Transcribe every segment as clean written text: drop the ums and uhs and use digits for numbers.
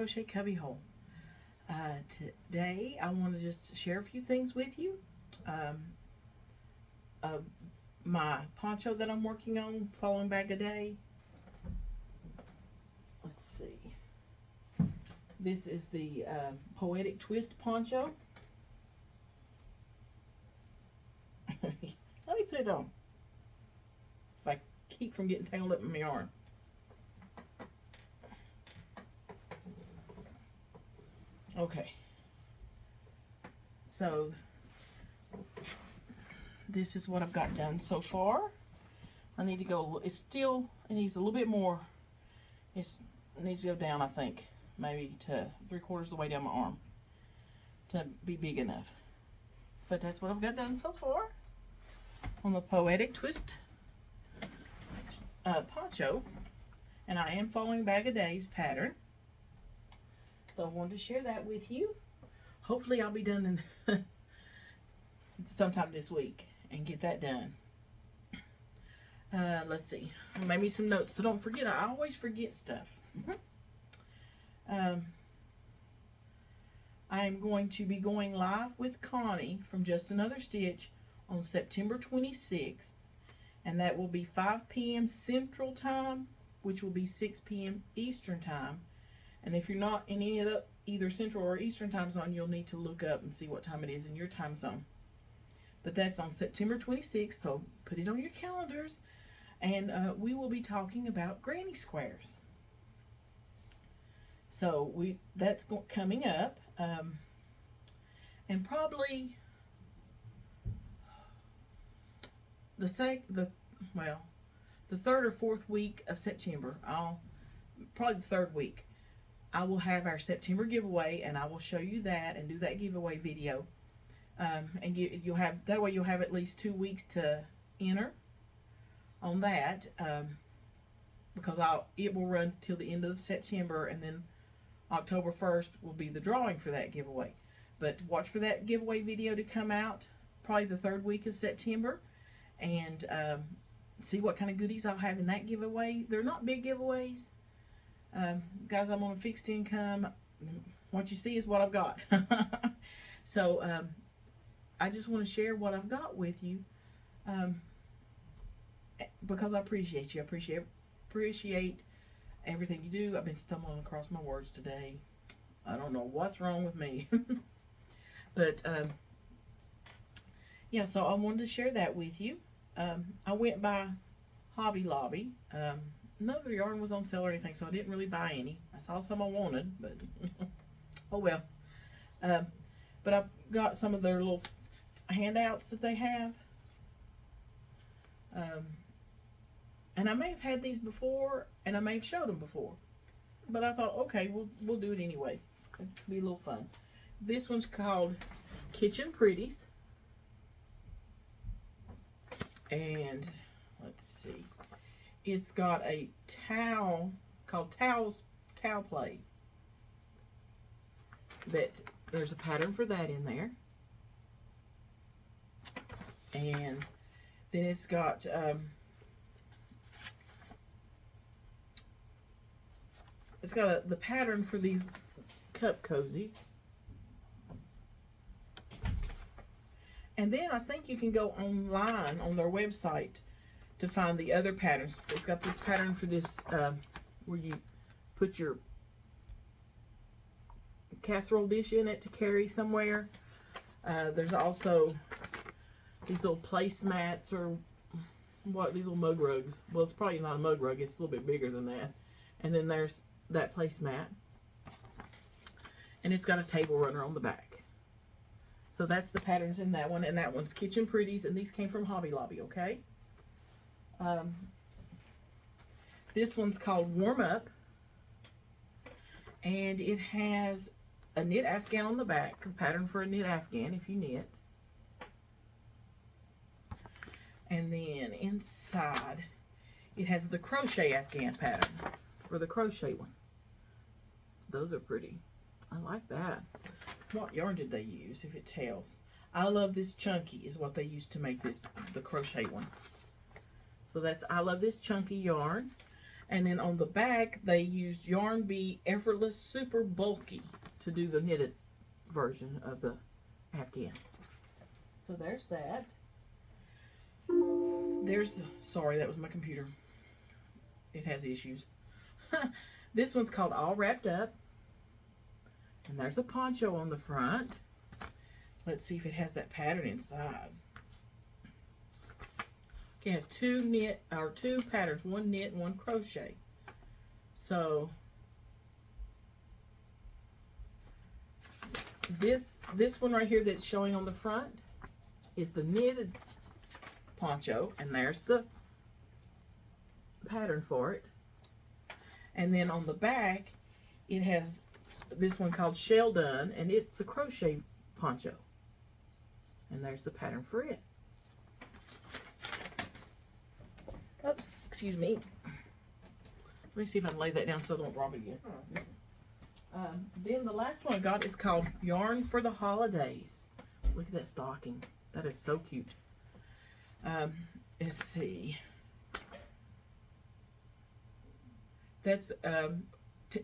Crochet Cubbyhole. Today I want to just share a few things with you. My poncho that I'm working on, following bag a day. Let's see. This is the Poetic twist poncho. Let me put it on. If I keep from getting tangled up in my yarn. Okay, so this is what I've got done so far. I need to go, it needs a little bit more. It needs to go down, I think, maybe to 3/4 of the way down my arm to be big enough. But that's what I've got done so far on the Poetic twist poncho. And I am following Bag a Day's pattern. So I wanted to share that with you. Hopefully I'll be done in sometime this week and get that done. Let's see. I made me some notes, so don't forget. I always forget stuff. I am going to be going live with Connie from Just Another Stitch on September 26th, and that will be 5 p.m. Central Time, which will be 6 p.m. Eastern Time. And if you're not in any of the either Central or Eastern Time Zone, you'll need to look up and see what time it is in your time zone. But that's on September 26th, so put it on your calendars. And we will be talking about granny squares. So that's coming up. And probably the 3rd or 4th week of September, probably the 3rd week, I will have our September giveaway, and I will show you that and do that giveaway video. And you'll have at least 2 weeks to enter on that, because it will run till the end of September, and then October 1st will be the drawing for that giveaway. But watch for that giveaway video to come out probably the 3rd week of September, and see what kind of goodies I'll have in that giveaway. They're not big giveaways. Guys, I'm on a fixed income. What you see is what I've got. So I just want to share what I've got with you, because I appreciate you. I appreciate everything you do. I've been stumbling across my words today. I don't know what's wrong with me. But yeah, so I wanted to share that with you. I went by Hobby Lobby. None of the yarn was on sale or anything, so I didn't really buy any. I saw some I wanted, but oh well. But I've got some of their little handouts that they have. And I may have had these before, and I may have showed them before. But I thought, okay, we'll do it anyway. It'll be a little fun. This one's called Kitchen Pretties. And let's see. It's got a towel called Towel Play. There's a pattern for that in there. And then it's got the pattern for these cup cozies. And then I think you can go online on their website to find the other patterns. It's got this pattern for this where you put your casserole dish in it to carry somewhere. There's also these little placemats, or these little mug rugs. Well, it's probably not a mug rug, it's a little bit bigger than that. And then there's that placemat. And it's got a table runner on the back. So that's the patterns in that one, and that one's Kitchen Pretties, and these came from Hobby Lobby, okay? This one's called Warm Up, and it has a knit afghan on the back, a pattern for a knit afghan if you knit. And then inside it has the crochet afghan pattern for the crochet one. Those are pretty. I like that. What yarn did they use, if it tells? I Love This Chunky is what they used to make the crochet one. So that's I Love This Chunky yarn. And then on the back, they used Yarn Bee Effortless Super Bulky to do the knitted version of the afghan. So there's that. Sorry, that was my computer. It has issues. This one's called All Wrapped Up. And there's a poncho on the front. Let's see if it has that pattern inside. It has two patterns, one knit and one crochet. So this one right here that's showing on the front is the knitted poncho, and there's the pattern for it. And then on the back, it has this one called Shell Done, and it's a crochet poncho. And there's the pattern for it. Oops, excuse me. Let me see if I can lay that down so I don't drop it again. Then the last one I got is called Yarn for the Holidays. Look at that stocking. That is so cute. Let's see. That's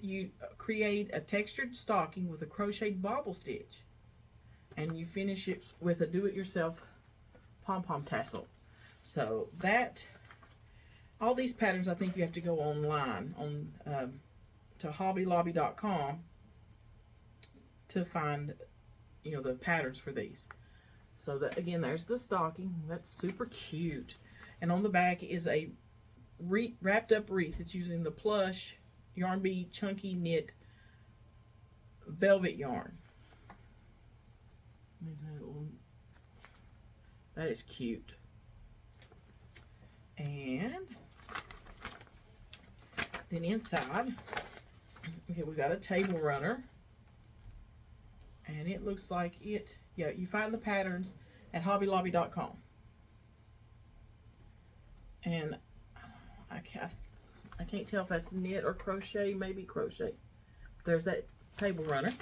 you create a textured stocking with a crocheted bobble stitch, and you finish it with a do-it-yourself pom-pom tassel. So that, all these patterns, I think you have to go online on to hobbylobby.com to find, you know, the patterns for these. So that, again, there's the stocking. That's super cute. And on the back is a wrapped up wreath. It's using the plush Yarn Bee Chunky Knit velvet yarn. That is cute. And then inside, okay, we got a table runner, and it looks like it. Yeah, you find the patterns at hobbylobby.com. And I can't tell if that's knit or crochet, maybe crochet. There's that table runner.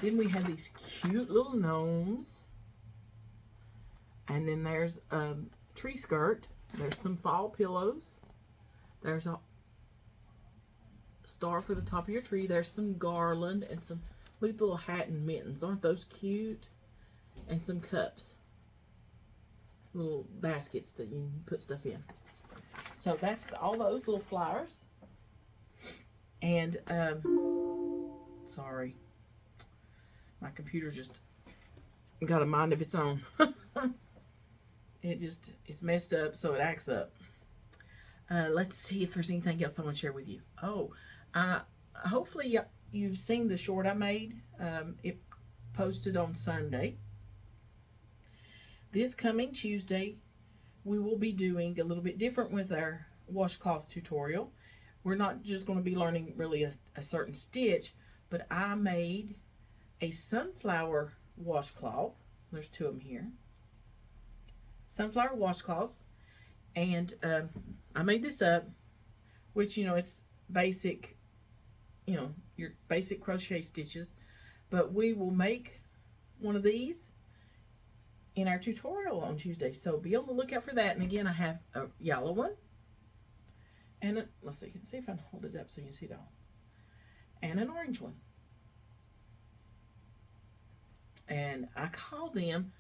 Then we have these cute little gnomes. And then there's a tree skirt. There's some fall pillows. There's a star for the top of your tree. There's some garland and some little hat and mittens. Aren't those cute? And some cups. Little baskets that you can put stuff in. So that's all those little flowers. And sorry, my computer just got a mind of its own. It's messed up, so it acts up. Let's see if there's anything else I want to share with you. Oh, hopefully you've seen the short I made. It posted on Sunday. This coming Tuesday, we will be doing a little bit different with our washcloth tutorial. We're not just going to be learning really a certain stitch, but I made a sunflower washcloth. There's two of them here. Sunflower washcloths. And I made this up, which, you know, it's basic, you know, your basic crochet stitches. But we will make one of these in our tutorial on Tuesday. So be on the lookout for that. And again, I have a yellow one. And let's see if I can hold it up so you can see it all. And an orange one. And I call them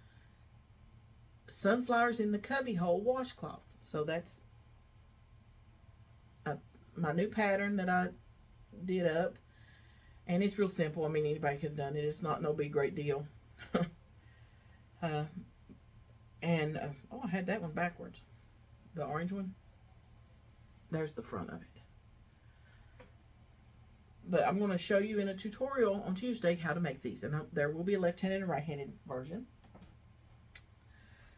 Sunflowers in the Cubbyhole washcloth. So that's my new pattern that I did up. And it's real simple. I mean, anybody could have done it. It's not no big great deal. Oh, I had that one backwards. The orange one. There's the front of it. But I'm going to show you in a tutorial on Tuesday how to make these. And there will be a left-handed and right-handed version.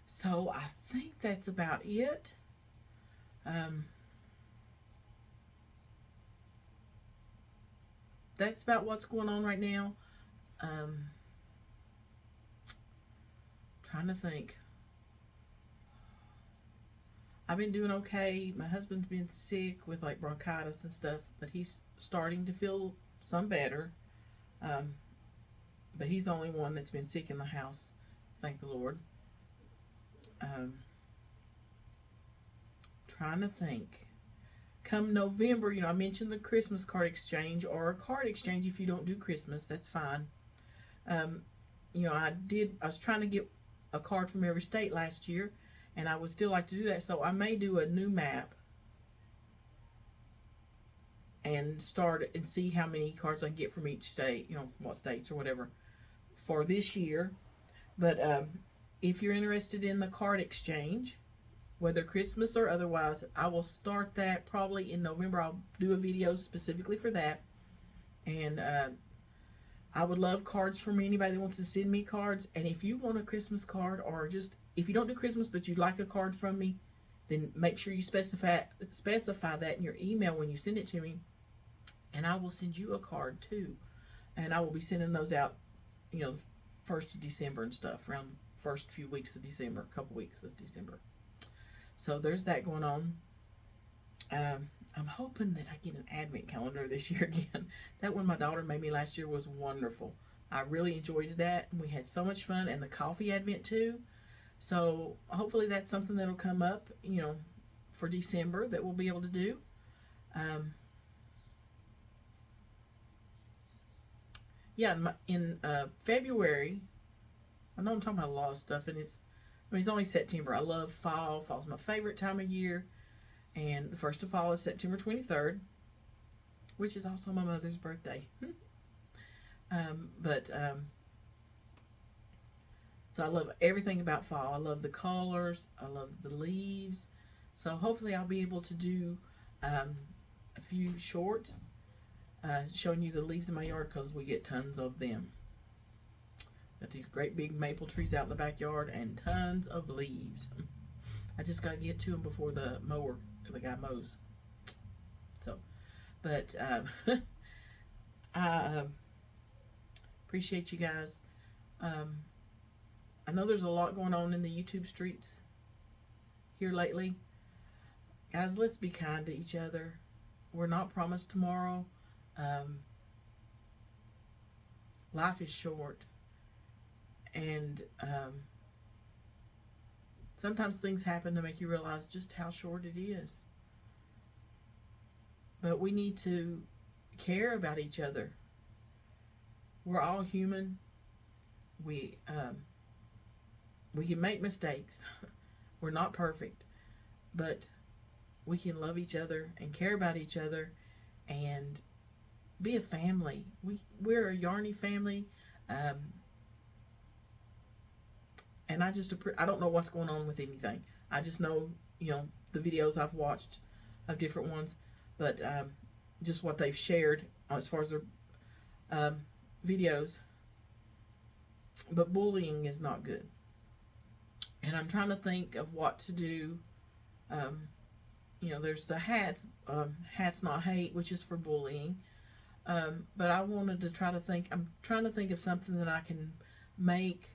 So I think that's about it. That's about what's going on right now. Trying to think. I've been doing okay. My husband's been sick with like bronchitis and stuff, but he's starting to feel some better. But he's the only one that's been sick in the house. Thank the Lord. Trying to think. come November, I mentioned the Christmas card exchange, or a card exchange if you don't do Christmas. That's fine. Um, I was trying to get a card from every state last year, and I would still like to do that. So I may do a new map and start and see how many cards I can get from each state, what states or whatever, for this year. But if you're interested in the card exchange, whether Christmas or otherwise, I will start that probably in November. I'll do a video specifically for that. And I would love cards from anybody that wants to send me cards. And if you want a Christmas card, or just if you don't do Christmas but you'd like a card from me, then make sure you specify that in your email when you send it to me, and I will send you a card too. And I will be sending those out, 1st of December and stuff, around first few weeks of December, a couple weeks of December. So there's that going on. I'm hoping that I get an advent calendar this year again. That one my daughter made me last year was wonderful. I really enjoyed that, and we had so much fun, and the coffee advent too. So hopefully that's something that'll come up, for December that we'll be able to do. In February, I know I'm talking about a lot of stuff, and it's only September. I love fall. Fall's my favorite time of year. And the first of fall is September 23rd, which is also my mother's birthday. So I love everything about fall. I love the colors. I love the leaves. So hopefully I'll be able to do a few shorts showing you the leaves in my yard, because we get tons of them. Got these great big maple trees out in the backyard and tons of leaves. I just got to get to them before the guy mows. So, but I appreciate you guys. I know there's a lot going on in the YouTube streets here lately. Guys, let's be kind to each other. We're not promised tomorrow. Life is short. And sometimes things happen to make you realize just how short it is. But we need to care about each other. We're all human. We can make mistakes. We're not perfect. But we can love each other and care about each other and be a family. We're a Yarny family. And I don't know what's going on with anything. I just know, the videos I've watched of different ones, but just what they've shared as far as their videos. But bullying is not good. And I'm trying to think of what to do. There's the hats not hate, which is for bullying. But I wanted to I'm trying to think of something that I can make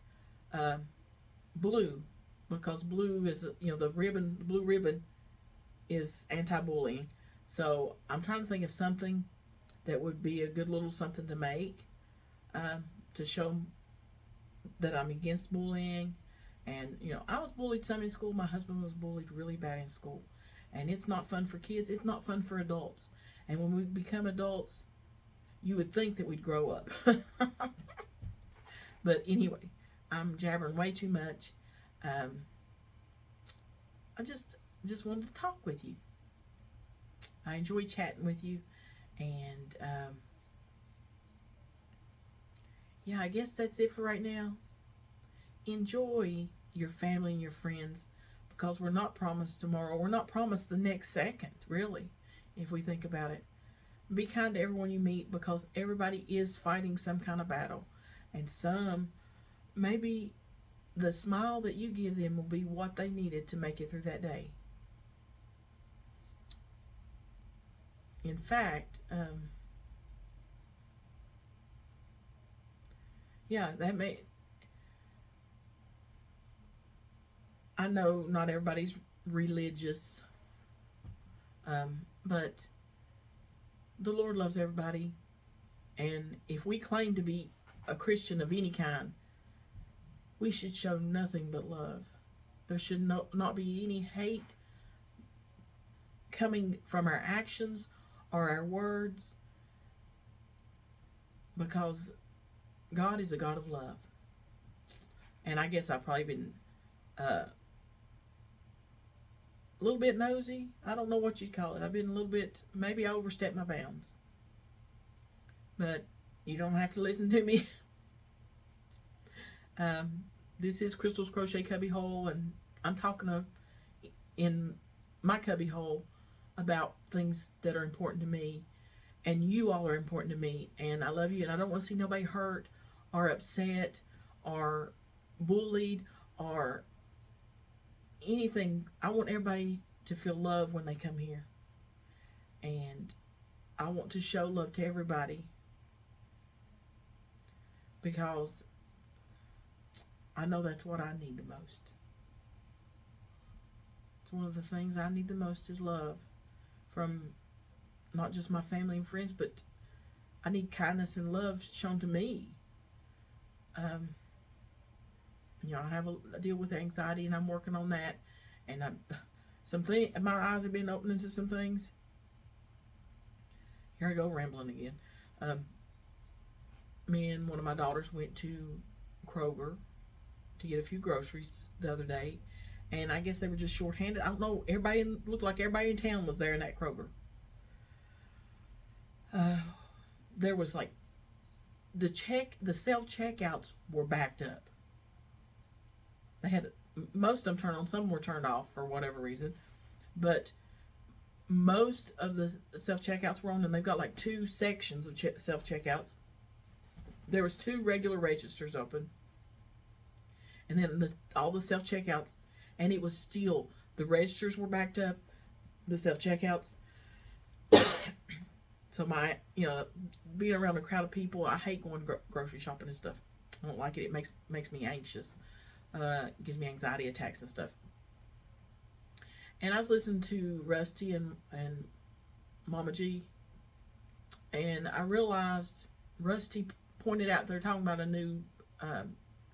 blue, because blue is, the blue ribbon is anti-bullying. So I'm trying to think of something that would be a good little something to make, to show that I'm against bullying. And, I was bullied some in school. My husband was bullied really bad in school. And it's not fun for kids. It's not fun for adults. And when we become adults, you would think that we'd grow up. But anyway, I'm jabbering way too much. I just wanted to talk with you. I enjoy chatting with you. And, I guess that's it for right now. Enjoy your family and your friends, because we're not promised tomorrow. We're not promised the next second, really, if we think about it. Be kind to everyone you meet, because everybody is fighting some kind of battle. And maybe the smile that you give them will be what they needed to make it through that day. In fact, I know not everybody's religious, but the Lord loves everybody. And if we claim to be a Christian of any kind, we should show nothing but love. There should not be any hate coming from our actions or our words, because God is a God of love. And I guess I've probably been a little bit nosy. I don't know what you'd call it. I've been a little bit, maybe I overstepped my bounds. But you don't have to listen to me. This is Crystal's Crochet Cubbyhole, and I'm talking in my cubbyhole about things that are important to me, and you all are important to me, and I love you, and I don't want to see nobody hurt or upset or bullied or anything. I want everybody to feel love when they come here, and I want to show love to everybody, because I know that's what I need the most. It's one of the things I need the most is love from not just my family and friends, but I need kindness and love shown to me. You know, I deal with anxiety, and I'm working on that, and my eyes have been opening to some things. Here I go rambling again. Me and one of my daughters went to Kroger to get a few groceries the other day, and I guess they were just short-handed. I don't know. Looked like everybody in town was there in that Kroger. There was like the self-checkouts were backed up. They had most of them turned on. Some were turned off for whatever reason, but most of the self-checkouts were on, and they've got like 2 sections of self-checkouts. There was 2 regular registers open, and then all the self-checkouts, and it was still, the registers were backed up, the self-checkouts. So being around a crowd of people, I hate going grocery shopping and stuff. I don't like it. It makes me anxious. It gives me anxiety attacks and stuff. And I was listening to Rusty and Mama G, and I realized Rusty pointed out they're talking about a new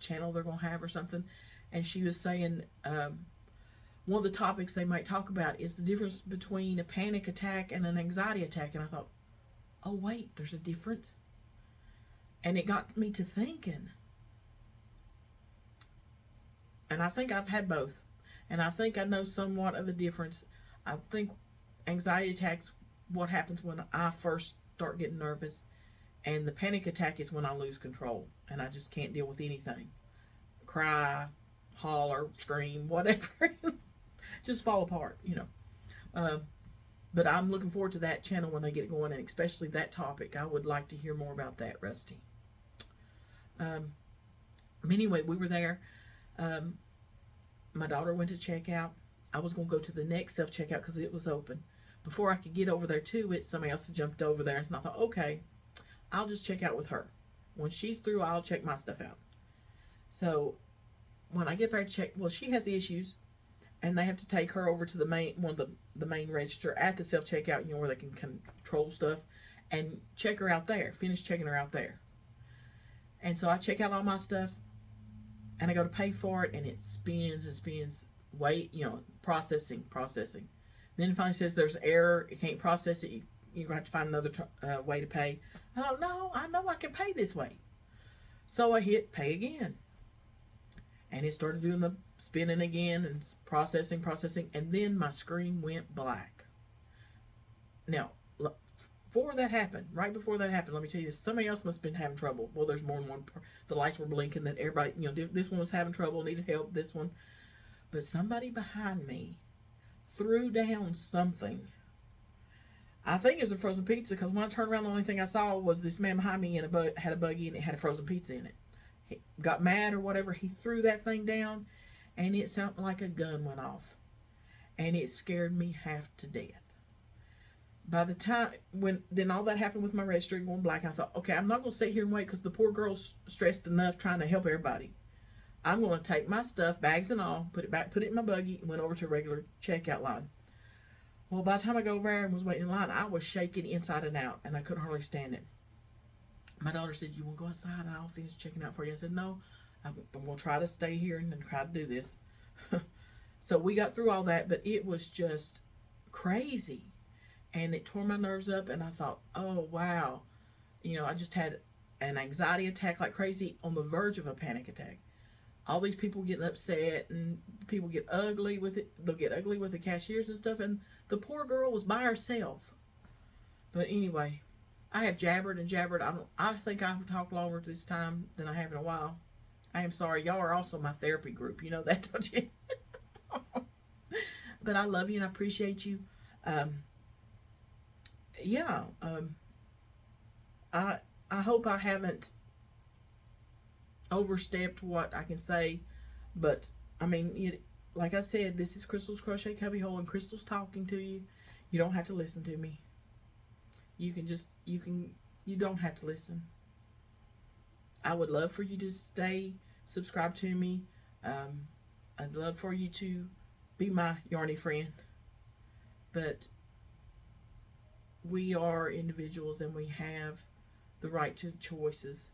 channel they're going to have or something, and she was saying one of the topics they might talk about is the difference between a panic attack and an anxiety attack. And I thought, oh wait, there's a difference. And it got me to thinking, and I think I've had both, and I think I know somewhat of a difference. I think anxiety attacks, what happens when I first start getting nervous, and the panic attack is when I lose control and I just can't deal with anything. Cry, holler, scream, whatever. Just fall apart, But I'm looking forward to that channel when they get it going, and especially that topic. I would like to hear more about that, Rusty. Anyway, we were there. My daughter went to check out. I was going to go to the next self-checkout because it was open. Before I could get over there to it, somebody else had jumped over there, and I thought, okay, I'll just check out with her. When she's through, I'll check my stuff out. So when I get there to check, well, she has issues, and they have to take her over to the main main register at the self-checkout, where they can control stuff, and check her out there. Finish checking her out there. And so I check out all my stuff, and I go to pay for it, and it spins and spins. Wait, processing. Then it finally says there's error. It can't process it. You have to find another way to pay. I thought, no, I know I can pay this way. So I hit pay again. And it started doing the spinning again and processing. And then my screen went black. Now, right before that happened, let me tell you this. Somebody else must have been having trouble. Well, there's more than one. The lights were blinking that everybody, this one was having trouble, needed help, this one. But somebody behind me threw down something. I think it was a frozen pizza, because when I turned around, the only thing I saw was this man behind me had a buggy, and it had a frozen pizza in it. He got mad or whatever. He threw that thing down, and it sounded like a gun went off. And it scared me half to death. By the time, then all that happened with my register going black, I thought, okay, I'm not going to sit here and wait, because the poor girl's stressed enough trying to help everybody. I'm going to take my stuff, bags and all, put it in my buggy, and went over to a regular checkout line. Well, by the time I go over there and was waiting in line, I was shaking inside and out, and I couldn't hardly stand it. My daughter said, you want to go outside and I'll finish checking out for you? I said, no, I'm going to try to stay here and try to do this. So we got through all that, but it was just crazy. And it tore my nerves up, and I thought, oh, wow. I just had an anxiety attack like crazy, on the verge of a panic attack. All these people getting upset, and people get ugly with it. They'll get ugly with the cashiers and stuff, and the poor girl was by herself. But anyway, I have jabbered and jabbered. I think I've talked longer this time than I have in a while. I am sorry. Y'all are also my therapy group. You know that, don't you? But I love you and I appreciate you. Yeah. I hope I haven't overstepped what I can say, but I mean, like I said, this is Crystal's Crochet Cubbyhole, and Crystal's talking to you. You don't have to listen to me. You don't have to listen. I would love for you to stay subscribed to me. I'd love for you to be my yarny friend. But we are individuals, and we have the right to choices.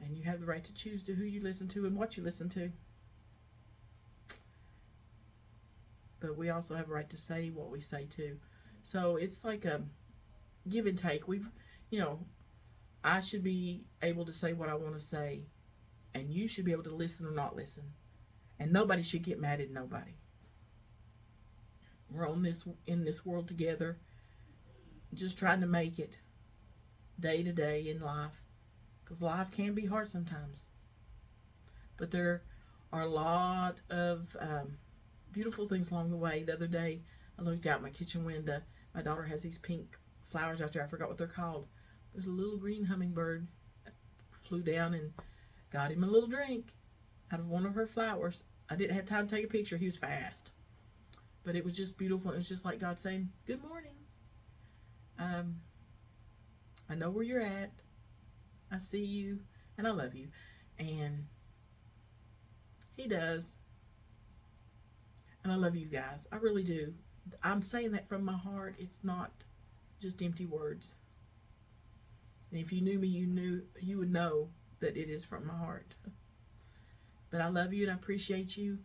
And you have the right to choose to who you listen to and what you listen to. But we also have a right to say what we say too. So it's like a give and take. I should be able to say what I want to say, and you should be able to listen or not listen. And nobody should get mad at nobody. We're in this world together, just trying to make it day to day in life, because life can be hard sometimes. But there are a lot of beautiful things along the way. The other day, I looked out my kitchen window. My daughter has these pink flowers out there. I forgot what they're called. There's a little green hummingbird flew down and got him a little drink out of one of her flowers. I didn't have time to take a picture. He was fast. But it was just beautiful. It was just like God saying, good morning. I know where you're at. I see you. And I love you. And He does. And I love you guys. I really do. I'm saying that from my heart. It's not just empty words. And if you knew me, you would know that it is from my heart. But I love you and I appreciate you.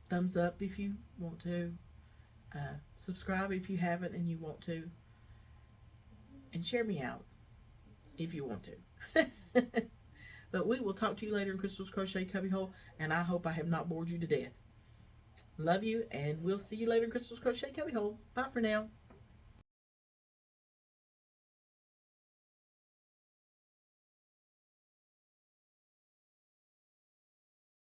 Thumbs up if you want to. Subscribe if you haven't and you want to. And share me out if you want to. But we will talk to you later in Crystal's Crochet Cubbyhole. And I hope I have not bored you to death. Love you, and we'll see you later in Crystal's Crochet Cubbyhole. Bye for now.